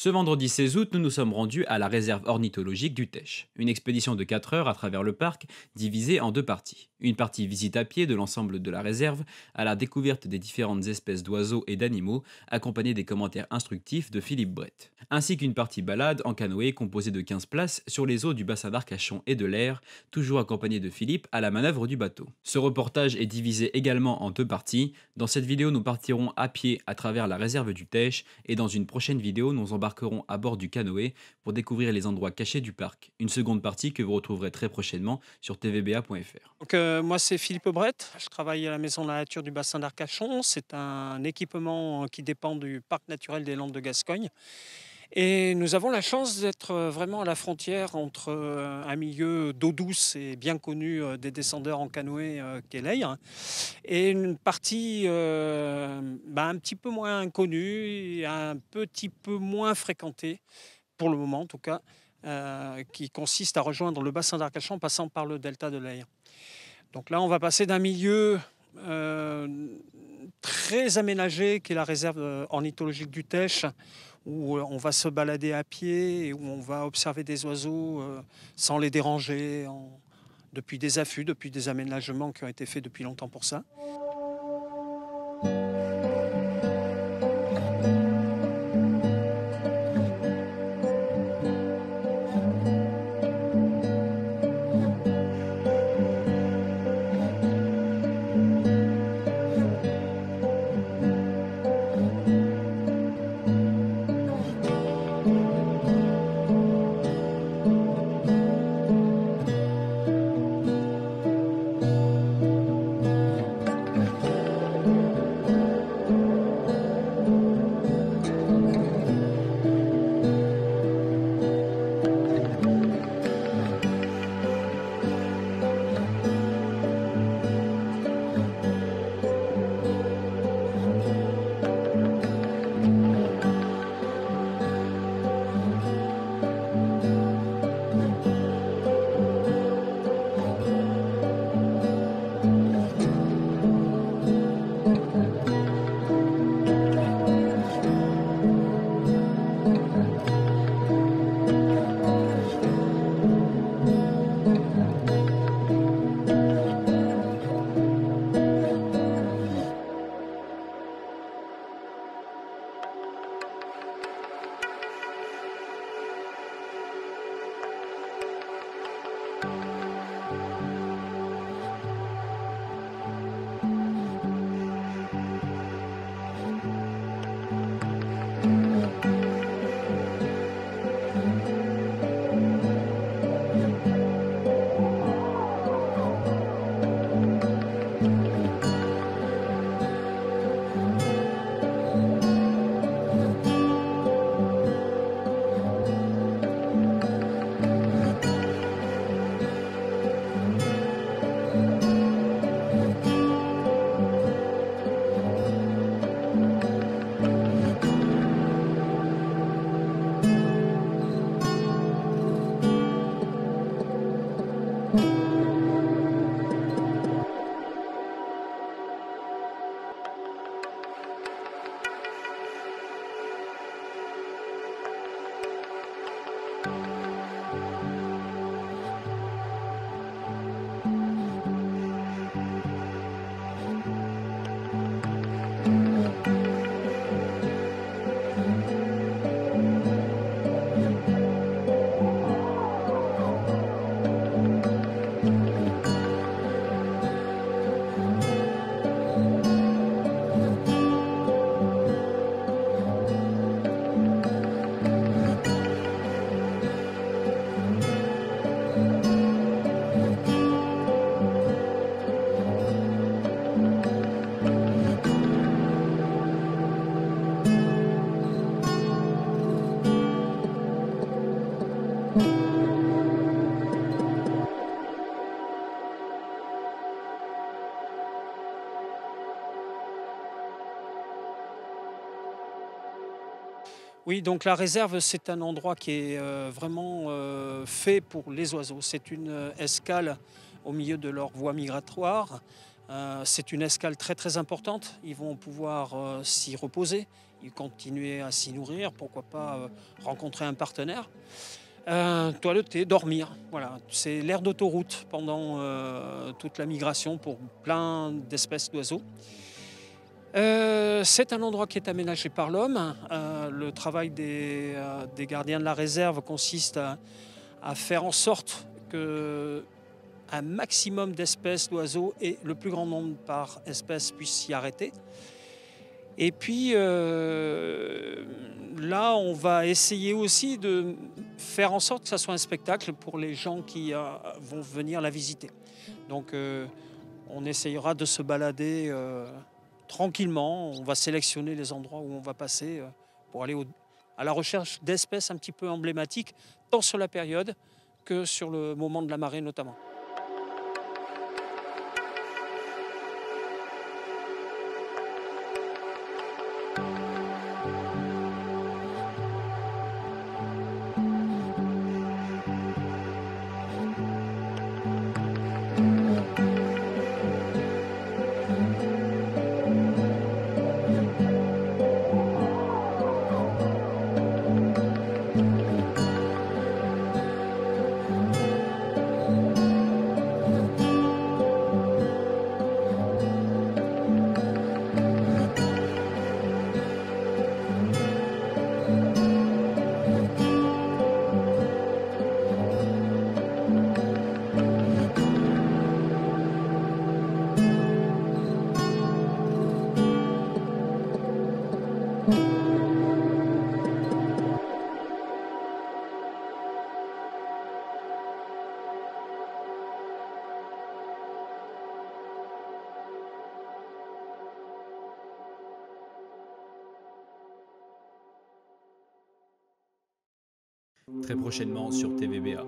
Ce vendredi 16 août, nous nous sommes rendus à la réserve ornithologique du Teche. Une expédition de 4 heures à travers le parc, divisée en deux parties. Une partie visite à pied de l'ensemble de la réserve, à la découverte des différentes espèces d'oiseaux et d'animaux, accompagnée des commentaires instructifs de Philippe Brett. Ainsi qu'une partie balade en canoë composée de 15 places sur les eaux du bassin d'Arcachon et de l'Air, toujours accompagné de Philippe à la manœuvre du bateau. Ce reportage est divisé également en deux parties. Dans cette vidéo, nous partirons à pied à travers la réserve du Teche et dans une prochaine vidéo, nous embarquerons à bord du canoë pour découvrir les endroits cachés du parc. Une seconde partie que vous retrouverez très prochainement sur tvba.fr. Moi, c'est Philippe Aubret. Je travaille à la Maison de la Nature du Bassin d'Arcachon. C'est un équipement qui dépend du Parc naturel des Landes de Gascogne. Et nous avons la chance d'être vraiment à la frontière entre un milieu d'eau douce et bien connu des descendeurs en canoë qu'est l'Eyre, et une partie un petit peu moins connue et un petit peu moins fréquentée, pour le moment en tout cas, qui consiste à rejoindre le bassin d'Arcachon en passant par le delta de l'Eyre. Donc là, on va passer d'un milieu très aménagé, qui est la réserve ornithologique du Teche, où on va se balader à pied et où on va observer des oiseaux sans les déranger, depuis des affûts, depuis des aménagements qui ont été faits depuis longtemps pour ça. Oui, donc la réserve, c'est un endroit qui est vraiment fait pour les oiseaux. C'est une escale au milieu de leur voie migratoire. C'est une escale très très importante. Ils vont pouvoir s'y reposer, y continuer à s'y nourrir, pourquoi pas rencontrer un partenaire. Toiletter, dormir, voilà. C'est l'aire d'autoroute pendant toute la migration pour plein d'espèces d'oiseaux. C'est un endroit qui est aménagé par l'homme. Le travail des gardiens de la réserve consiste à faire en sorte que un maximum d'espèces d'oiseaux et le plus grand nombre par espèce puissent s'y arrêter. Et puis là, on va essayer aussi de faire en sorte que ça soit un spectacle pour les gens qui vont venir la visiter. Donc on essayera de se balader tranquillement. On va sélectionner les endroits où on va passer pour aller à la recherche d'espèces un petit peu emblématiques, tant sur la période que sur le moment de la marée notamment. Très prochainement sur TVBA.